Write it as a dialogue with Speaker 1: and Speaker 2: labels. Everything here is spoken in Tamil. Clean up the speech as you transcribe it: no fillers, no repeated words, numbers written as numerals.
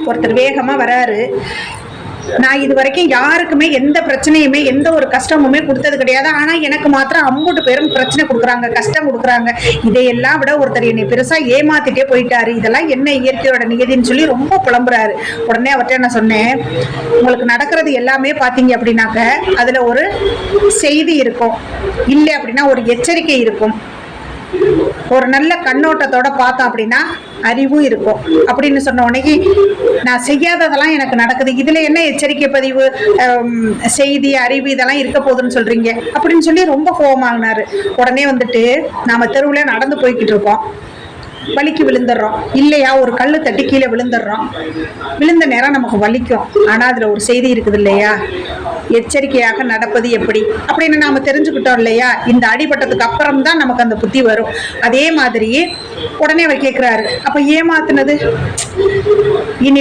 Speaker 1: ஒருத்தர் வேகமா வராரு. நான் இது வரைக்கும் யாருக்குமே எந்த பிரச்சனையுமே எந்த ஒரு கஷ்டமுமே கொடுத்தது கிடையாது. ஆனா எனக்கு மாத்திரம் அம்புட்டு பேரும் பிரச்சனை கொடுக்குறாங்க, கஷ்டம் கொடுக்குறாங்க. இதையெல்லாம் விட ஒருத்தர் என்னை பெருசா ஏமாத்திட்டே போயிட்டாரு. இதெல்லாம் என்ன இயற்கையோட நியதின்னு சொல்லி ரொம்ப புலம்புறாரு. உடனே அவர்கிட்ட என்ன சொன்னேன், உங்களுக்கு நடக்கிறது எல்லாமே பாத்தீங்க அப்படின்னாக்க அதுல ஒரு செய்தி இருக்கும், இல்லை அப்படின்னா ஒரு எச்சரிக்கை இருக்கும். ஒரு நல்ல கண்ணோட்டத்தோட பார்த்தோம் அப்படின்னா அறிவும் இருக்கும். அப்படின்னு சொன்ன உடனே நான் செய்யாததெல்லாம் எனக்கு நடக்குது, இதுல என்ன எச்சரிக்கை பதிவு, செய்தி, அறிவு இதெல்லாம் இருக்க போகுதுன்னு சொல்றீங்க அப்படின்னு சொல்லி ரொம்ப கோபமாகினாரு. உடனே வந்துட்டு நாம தெருவுல நடந்து போய்கிட்டு இருக்கோம், வலிக்கு விழுந்துடுறோம் இல்லையா, ஒரு கல்லு தட்டி கீழே விழுந்துடுறோம். விழுந்த நேரம் நமக்கு வலிக்கும், ஆனா அதுல ஒரு செய்தி இருக்குது இல்லையா, எச்சரிக்கையாக நடப்பது எப்படி அப்படின்னு நாம தெரிஞ்சுக்கிட்டோம் இல்லையா. இந்த அடிபட்டதுக்கு அப்புறம் தான் நமக்கு அந்த புத்தி வரும். அதே மாதிரி உடனே அவர் கேட்கிறாரு, அப்ப ஏமாத்துனது இனி